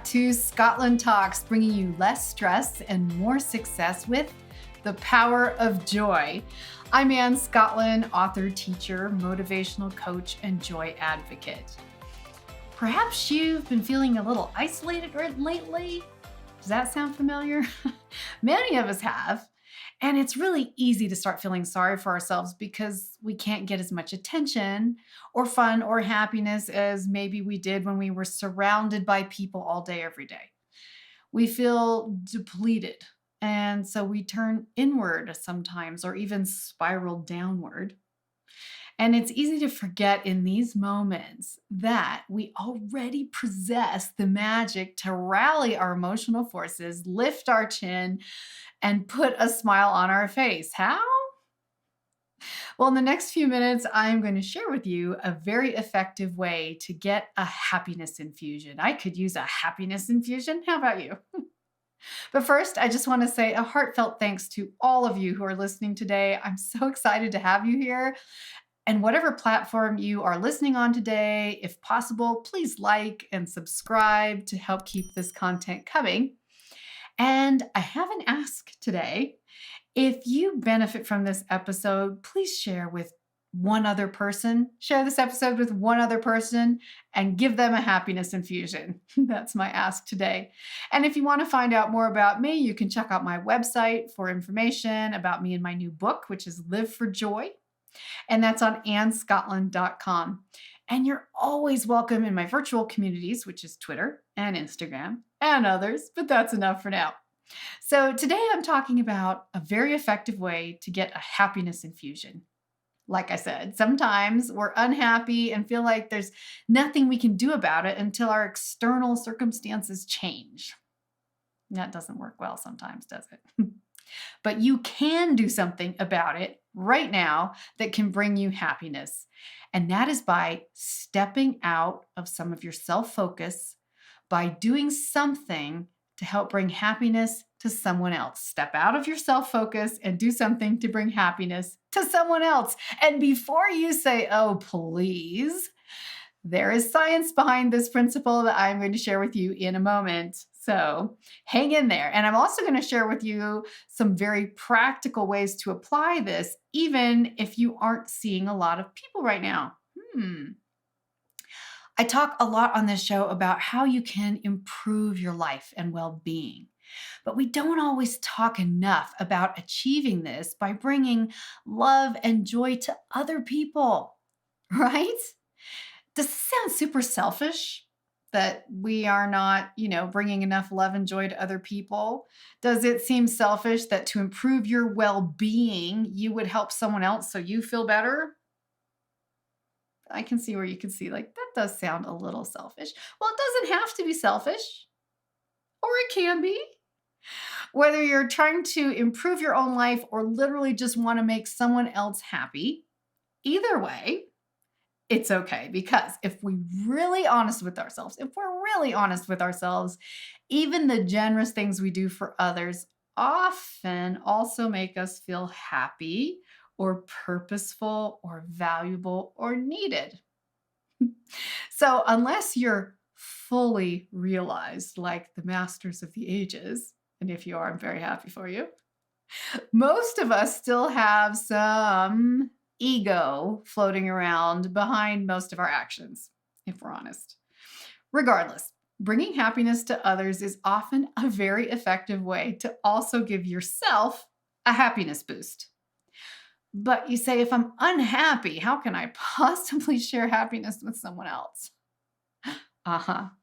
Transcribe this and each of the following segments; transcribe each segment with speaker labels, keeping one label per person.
Speaker 1: to Scottlin Talks, bringing you less stress and more success with the power of joy. I'm Ann Scottlin, author, teacher, motivational coach, and joy advocate. Perhaps you've been feeling a little isolated lately. Does that sound familiar? Many of us have. And it's really easy to start feeling sorry for ourselves because we can't get as much attention or fun or happiness as maybe we did when we were surrounded by people all day, every day. We feel depleted. And so we turn inward sometimes or even spiral downward. And it's easy to forget in these moments that we already possess the magic to rally our emotional forces, lift our chin, and put a smile on our face. How? Well, in the next few minutes, I'm going to share with you a very effective way to get a happiness infusion. I could use a happiness infusion. How about you? But first, I just want to say a heartfelt thanks to all of you who are listening today. I'm so excited to have you here. And whatever platform you are listening on today, if possible, please like and subscribe to help keep this content coming. And I have an ask today. If you benefit from this episode, please share with one other person. Share this episode with one other person and give them a happiness infusion. That's my ask today. And if you want to find out more about me, you can check out my website for information about me and my new book, which is Live for Joy. And that's on annscottlin.com. And you're always welcome in my virtual communities, which is Twitter and Instagram and others, but that's enough for now. So today I'm talking about a very effective way to get a happiness infusion. Like I said, sometimes we're unhappy and feel like there's nothing we can do about it until our external circumstances change. That doesn't work well sometimes, does it? But you can do something about it right now that can bring you happiness. And that is by stepping out of some of your self-focus, by doing something to help bring happiness to someone else. Step out of your self-focus and do something to bring happiness to someone else. And before you say, oh, please, there is science behind this principle that I'm going to share with you in a moment. So hang in there. And I'm also going to share with you some very practical ways to apply this, even if you aren't seeing a lot of people right now. I talk a lot on this show about how you can improve your life and well-being. But we don't always talk enough about achieving this by bringing love and joy to other people, right? Does this sound super selfish that we are not, bringing enough love and joy to other people? Does it seem selfish that to improve your well-being, you would help someone else so you feel better? I can see where you can see that does sound a little selfish. Well, it doesn't have to be selfish, or it can be. Whether you're trying to improve your own life or literally just want to make someone else happy, either way, it's okay, because if we're really honest with ourselves, even the generous things we do for others often also make us feel happy or purposeful or valuable or needed. So unless you're fully realized like the masters of the ages, and if you are, I'm very happy for you, most of us still have some ego floating around behind most of our actions, if we're honest. Regardless, bringing happiness to others is often a very effective way to also give yourself a happiness boost. But you say, if I'm unhappy, how can I possibly share happiness with someone else?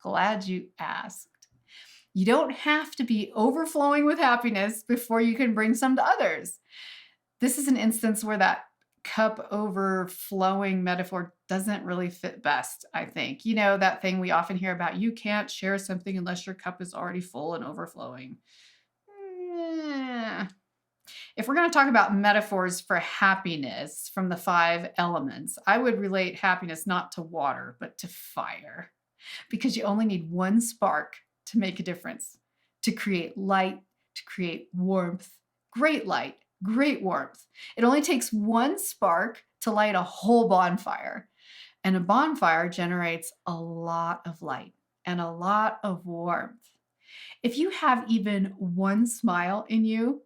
Speaker 1: Glad you asked. You don't have to be overflowing with happiness before you can bring some to others. This is an instance where that cup overflowing metaphor doesn't really fit best, I think. That thing we often hear about, you can't share something unless your cup is already full and overflowing. If we're going to talk about metaphors for happiness from the 5 elements, I would relate happiness not to water, but to fire. Because you only need one spark to make a difference, to create light, to create warmth, great light, great warmth. It only takes one spark to light a whole bonfire. And a bonfire generates a lot of light. and a lot of warmth. If you have even one smile in you,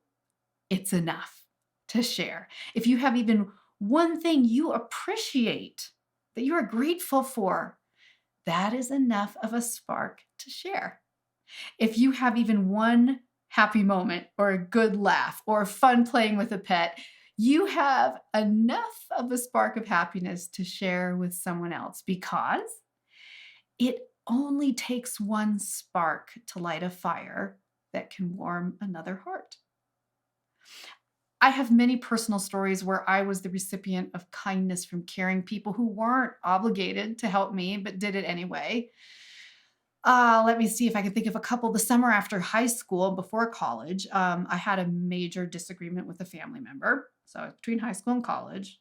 Speaker 1: it's enough to share. If you have even one thing you appreciate that you are grateful for, that is enough of a spark to share. If you have even one happy moment or a good laugh or fun playing with a pet, you have enough of a spark of happiness to share with someone else because it only takes one spark to light a fire that can warm another heart. I have many personal stories where I was the recipient of kindness from caring people who weren't obligated to help me, but did it anyway. Let me see if I can think of a couple. The summer after high school, before college, I had a major disagreement with a family member. So between high school and college,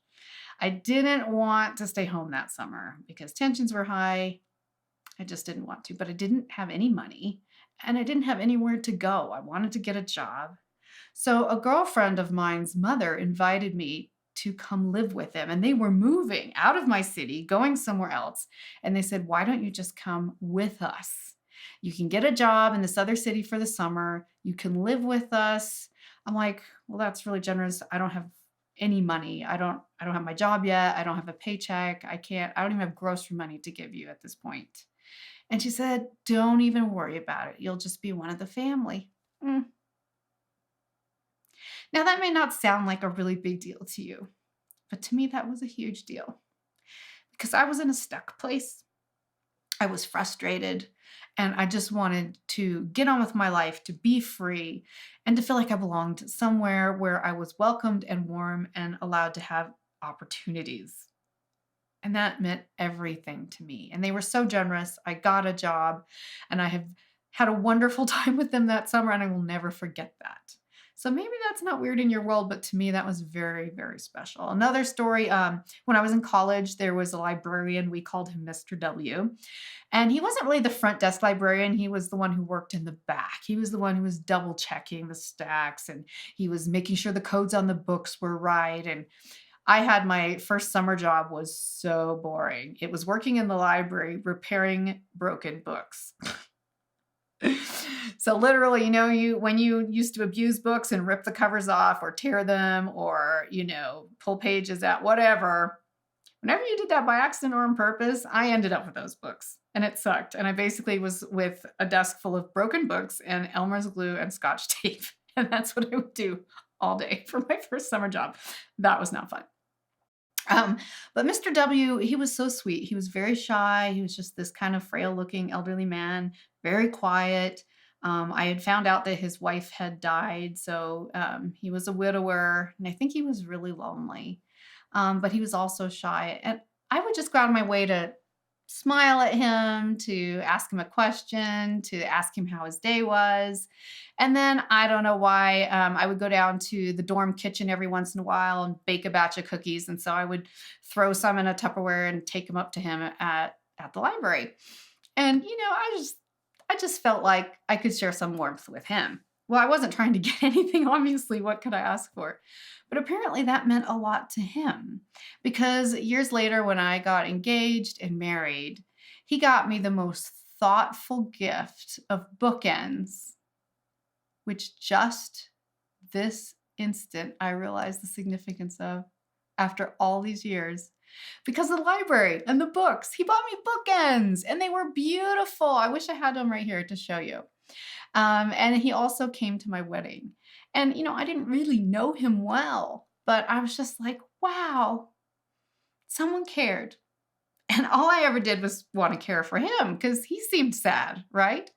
Speaker 1: I didn't want to stay home that summer because tensions were high. I just didn't want to, but I didn't have any money and I didn't have anywhere to go. I wanted to get a job. So a girlfriend of mine's mother invited me to come live with them. And they were moving out of my city, going somewhere else. And they said, why don't you just come with us? You can get a job in this other city for the summer. You can live with us. I'm like, well, that's really generous. I don't have any money. I don't have my job yet. I don't have a paycheck. I don't even have grocery money to give you at this point. And she said, don't even worry about it. You'll just be one of the family. Mm. Now, that may not sound like a really big deal to you, but to me, that was a huge deal because I was in a stuck place. I was frustrated and I just wanted to get on with my life, to be free, and to feel like I belonged somewhere where I was welcomed and warm and allowed to have opportunities. And that meant everything to me. And they were so generous. I got a job and I have had a wonderful time with them that summer, and I will never forget that. So maybe that's not weird in your world, but to me, that was very, very special. Another story, when I was in college, there was a librarian. We called him Mr. W. And he wasn't really the front desk librarian. He was the one who worked in the back. He was the one who was double checking the stacks and he was making sure the codes on the books were right. And I had my first summer job was so boring. It was working in the library, repairing broken books. So literally, when you used to abuse books and rip the covers off or tear them or, pull pages out, whatever, whenever you did that by accident or on purpose, I ended up with those books and it sucked. And I basically was with a desk full of broken books and Elmer's glue and Scotch tape. And that's what I would do all day for my first summer job. That was not fun. But Mr. W, he was so sweet. He was very shy. He was just this kind of frail looking elderly man, very quiet. I had found out that his wife had died. So he was a widower and I think he was really lonely. But he was also shy. And I would just go out of my way to smile at him, to ask him a question, to ask him how his day was. And then I don't know why, I would go down to the dorm kitchen every once in a while and bake a batch of cookies. And so I would throw some in a Tupperware and take them up to him at the library. And, I just felt like I could share some warmth with him. Well, I wasn't trying to get anything, obviously. What could I ask for? But apparently that meant a lot to him because years later, when I got engaged and married, he got me the most thoughtful gift of bookends, which just this instant I realized the significance of after all these years. Because of the library and the books, he bought me bookends and they were beautiful. I wish I had them right here to show you. And he also came to my wedding. And, I didn't really know him well, but I was just like, wow, someone cared. And all I ever did was want to care for him because he seemed sad, right?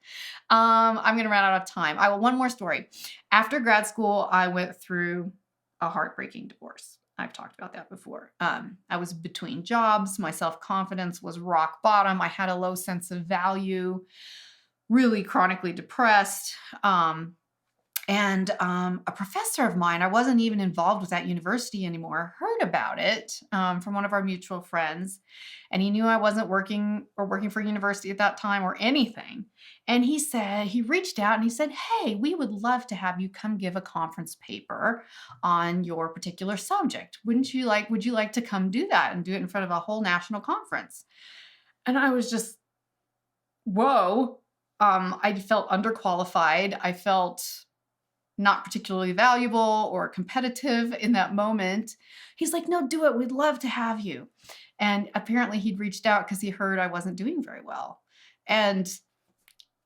Speaker 1: I'm going to run out of time. One more story. After grad school, I went through a heartbreaking divorce. I've talked about that before. I was between jobs. My self-confidence was rock bottom. I had a low sense of value, really chronically depressed. And a professor of mine, I wasn't even involved with that university anymore, heard about it from one of our mutual friends. And he knew I wasn't working for university at that time or anything. And he reached out and he said, hey, we would love to have you come give a conference paper on your particular subject. Would you like to come do that and do it in front of a whole national conference? And I was just whoa, I felt underqualified. I felt not particularly valuable or competitive in that moment. He's like, no, do it. We'd love to have you. And apparently he'd reached out because he heard I wasn't doing very well. And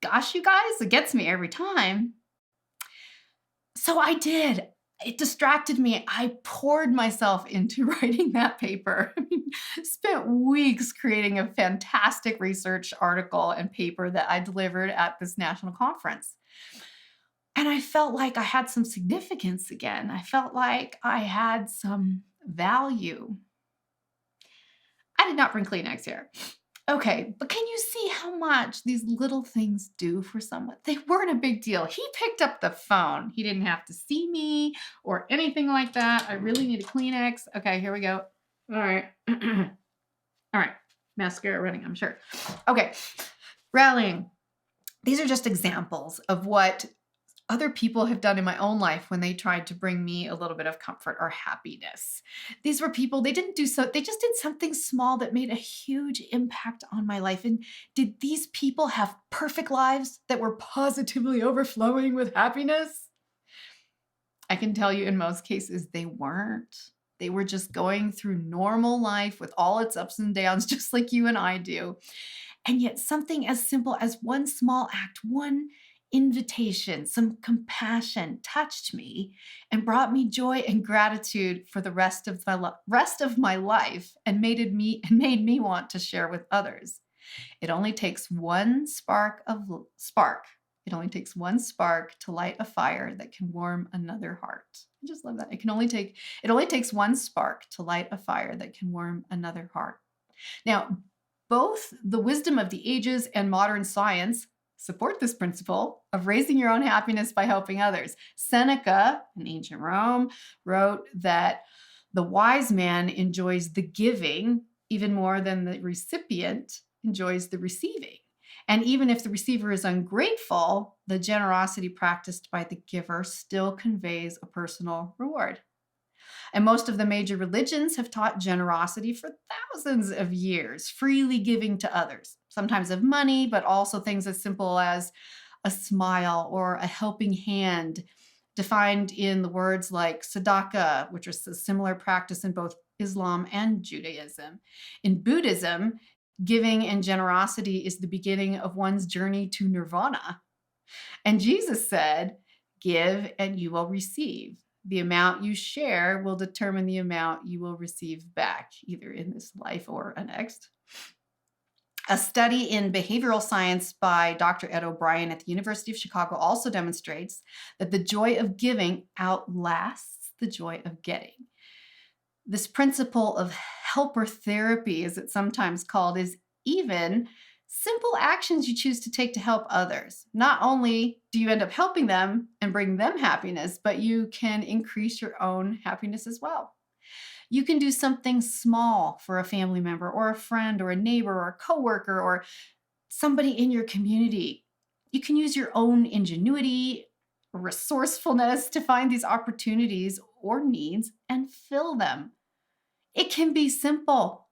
Speaker 1: gosh, you guys, it gets me every time. So I did. It distracted me. I poured myself into writing that paper. I mean, spent weeks creating a fantastic research article and paper that I delivered at this national conference. And I felt like I had some significance again. I felt like I had some value. I did not bring Kleenex here. Okay, but can you see how much these little things do for someone? They weren't a big deal. He picked up the phone. He didn't have to see me or anything like that. I really need a Kleenex. Okay, here we go. All right. All right. Mascara running, I'm sure. Okay. Rallying. These are just examples of what other people have done in my own life when they tried to bring me a little bit of comfort or happiness. These were people, they just did something small that made a huge impact on my life. And did these people have perfect lives that were positively overflowing with happiness? I can tell you in most cases, they weren't. They were just going through normal life with all its ups and downs, just like you and I do. And yet something as simple as one small act, one invitation, some compassion touched me and brought me joy and gratitude for the rest of my life and made me want to share with others. It only takes one spark. It only takes one spark to light a fire that can warm another heart. I just love that. It only takes one spark to light a fire that can warm another heart. Now, both the wisdom of the ages and modern science support this principle of raising your own happiness by helping others. Seneca, in ancient Rome, wrote that the wise man enjoys the giving even more than the recipient enjoys the receiving. And even if the receiver is ungrateful, the generosity practiced by the giver still conveys a personal reward. And most of the major religions have taught generosity for thousands of years, freely giving to others, sometimes of money, but also things as simple as a smile or a helping hand, defined in the words like tzedakah, which is a similar practice in both Islam and Judaism. In Buddhism, giving and generosity is the beginning of one's journey to nirvana. And Jesus said, "Give and you will receive. The amount you share will determine the amount you will receive back, either in this life or a next." A study in behavioral science by Dr. Ed O'Brien at the University of Chicago also demonstrates that the joy of giving outlasts the joy of getting. This principle of helper therapy, as it's sometimes called, is even simple actions you choose to take to help others. Not only do you end up helping them and bring them happiness, but you can increase your own happiness as well. You can do something small for a family member or a friend or a neighbor or a coworker or somebody in your community. You can use your own ingenuity, resourcefulness to find these opportunities or needs and fill them. It can be simple.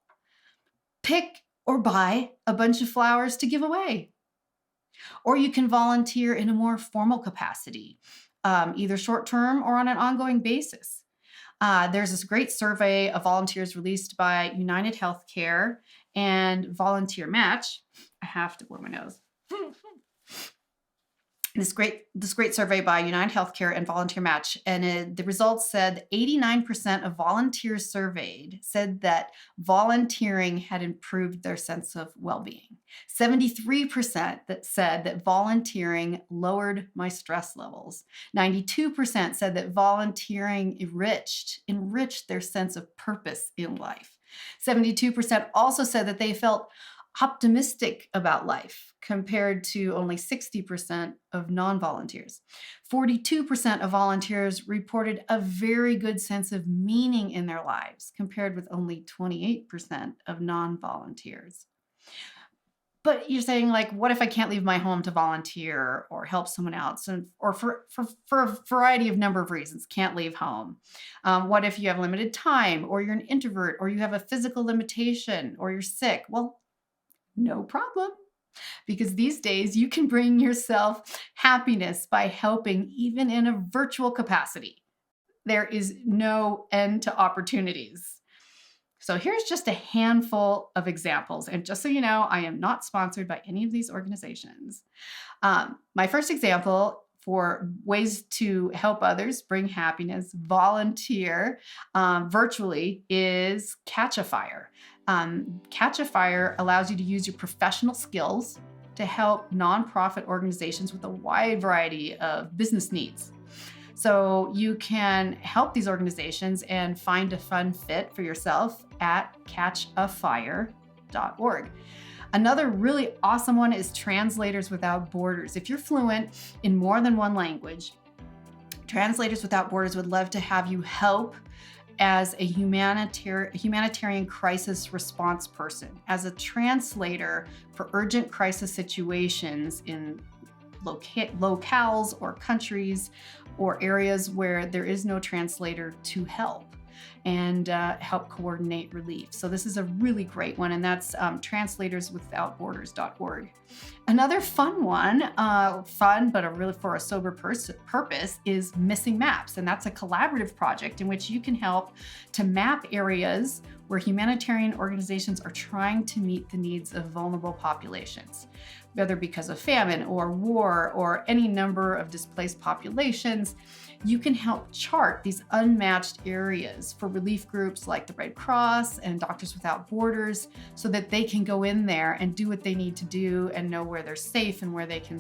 Speaker 1: Pick or buy a bunch of flowers to give away. Or you can volunteer in a more formal capacity, either short-term or on an ongoing basis. There's this great survey of volunteers released by United Healthcare and Volunteer Match. I have to blow my nose. This great survey by United Healthcare and Volunteer Match, and the results said 89% of volunteers surveyed said that volunteering had improved their sense of well-being. 73% that said that volunteering lowered my stress levels. 92% said that volunteering enriched their sense of purpose in life. 72% also said that they felt optimistic about life, compared to only 60% of non-volunteers. 42% of volunteers reported a very good sense of meaning in their lives, compared with only 28% of non-volunteers. But you're saying, like, what if I can't leave my home to volunteer or help someone else? Or for a variety of number of reasons, can't leave home. What if you have limited time, or you're an introvert, or you have a physical limitation, or you're sick? Well, no problem. because these days you can bring yourself happiness by helping even in a virtual capacity. There is no end to opportunities. So here's just a handful of examples. And just so you know, I am not sponsored by any of these organizations. My first example for ways to help others bring happiness, volunteer virtually, is Catch a Fire. Catch a Fire allows you to use your professional skills to help nonprofit organizations with a wide variety of business needs. So you can help these organizations and find a fun fit for yourself at catchafire.org. Another really awesome one is Translators Without Borders. If you're fluent in more than one language, Translators Without Borders would love to have you help as a humanitarian crisis response person, as a translator for urgent crisis situations in locales or countries or areas where there is no translator to help and help coordinate relief. So this is a really great one, and that's translatorswithoutborders.org. Another fun one, but really for a sober purpose, is Missing Maps, and that's a collaborative project in which you can help to map areas where humanitarian organizations are trying to meet the needs of vulnerable populations, whether because of famine or war or any number of displaced populations. You can help chart these unmatched areas for relief groups like the Red Cross and Doctors Without Borders so that they can go in there and do what they need to do and know where they're safe and where they can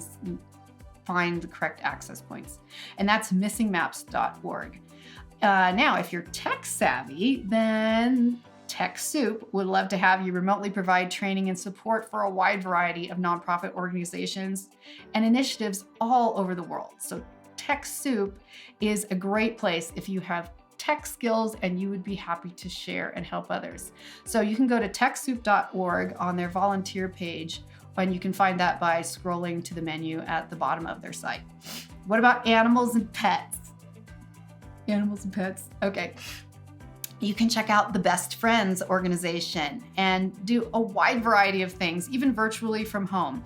Speaker 1: find the correct access points. And that's missingmaps.org. Now, if you're tech savvy, then TechSoup would love to have you remotely provide training and support for a wide variety of nonprofit organizations and initiatives all over the world. So TechSoup is a great place if you have tech skills and you would be happy to share and help others. So you can go to TechSoup.org on their volunteer page, and you can find that by scrolling to the menu at the bottom of their site. What about animals and pets? Animals and pets. Okay. You can check out the Best Friends organization and do a wide variety of things, even virtually from home.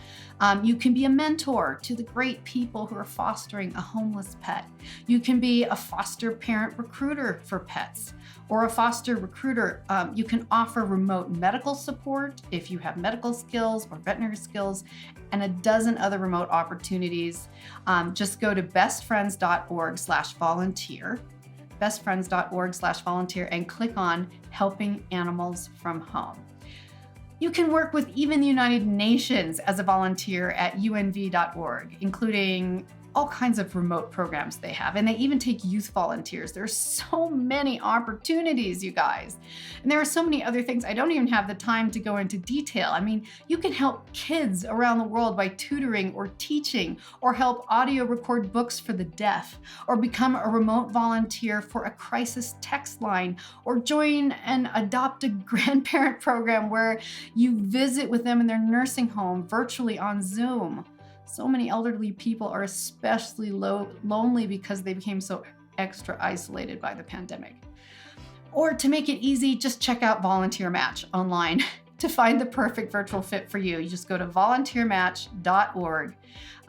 Speaker 1: You can be a mentor to the great people who are fostering a homeless pet. You can be a foster parent recruiter for pets or a foster recruiter. You can offer remote medical support if you have medical skills or veterinary skills, and a dozen other remote opportunities. Just go to bestfriends.org/volunteer. bestfriends.org/volunteer and click on Helping Animals from Home. You can work with even the United Nations as a volunteer at unv.org, including all kinds of remote programs they have. And they even take youth volunteers. There's so many opportunities, you guys. And there are so many other things. I don't even have the time to go into detail. I mean, you can help kids around the world by tutoring or teaching, or help audio record books for the deaf, or become a remote volunteer for a crisis text line, or join an adopt a grandparent program where you visit with them in their nursing home virtually on Zoom. So many elderly people are especially lonely because they became so extra isolated by the pandemic. Or to make it easy, just check out Volunteer Match online to find the perfect virtual fit for you. You just go to volunteermatch.org.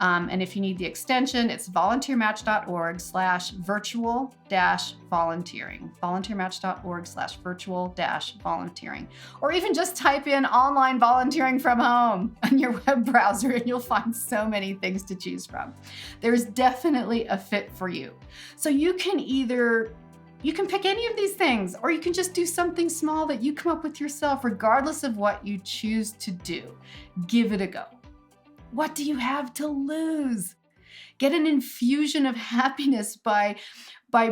Speaker 1: And if you need the extension, it's volunteermatch.org/virtual-volunteering. volunteermatch.org/virtual-volunteering. Or even just type in online volunteering from home on your web browser and you'll find so many things to choose from. There's definitely a fit for you. So you can pick any of these things, or you can just do something small that you come up with yourself, regardless of what you choose to do. Give it a go. What do you have to lose? Get an infusion of happiness by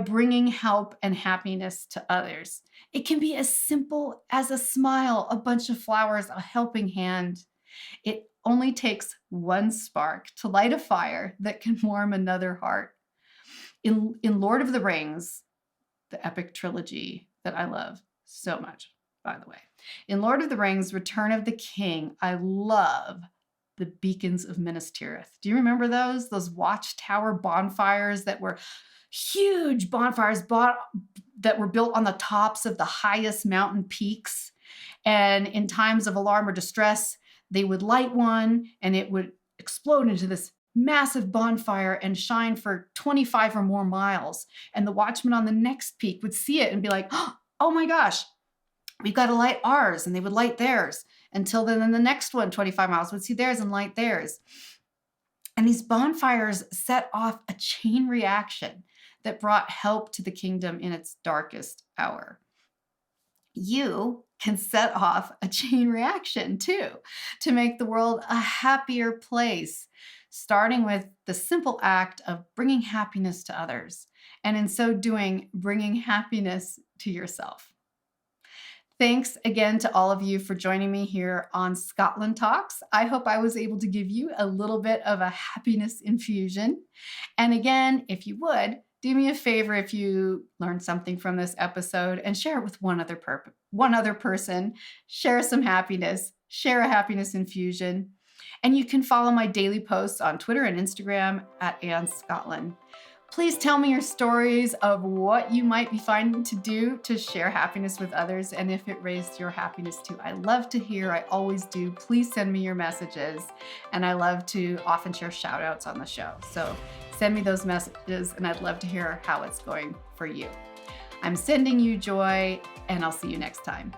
Speaker 1: bringing help and happiness to others. It can be as simple as a smile, a bunch of flowers, a helping hand. It only takes one spark to light a fire that can warm another heart. In Lord of the Rings, the epic trilogy that I love so much, by the way. In Lord of the Rings, Return of the King, I love the beacons of Minas Tirith. Do you remember those? Those watchtower bonfires that were huge bonfires that were built on the tops of the highest mountain peaks. And in times of alarm or distress, They would light one and it would explode into this massive bonfire and shine for 25 or more miles. And the watchman on the next peak would see it and be like, oh my gosh, we've got to light ours. And they would light theirs until then the next one, 25 miles, would see theirs and light theirs. And these bonfires set off a chain reaction that brought help to the kingdom in its darkest hour. You can set off a chain reaction too to make the world a happier place, starting with the simple act of bringing happiness to others, and in so doing, bringing happiness to yourself. Thanks again to all of you for joining me here on Scottlin Talks. I hope I was able to give you a little bit of a happiness infusion. And again, if you would, do me a favor if you learned something from this episode and share it with one other person. Share some happiness. Share a happiness infusion. And you can follow my daily posts on Twitter and Instagram at @AnnScottlin. Please tell me your stories of what you might be finding to do to share happiness with others and if it raised your happiness too. I love to hear, I always do. Please send me your messages. And I love to often share shout outs on the show. So send me those messages and I'd love to hear how it's going for you. I'm sending you joy and I'll see you next time.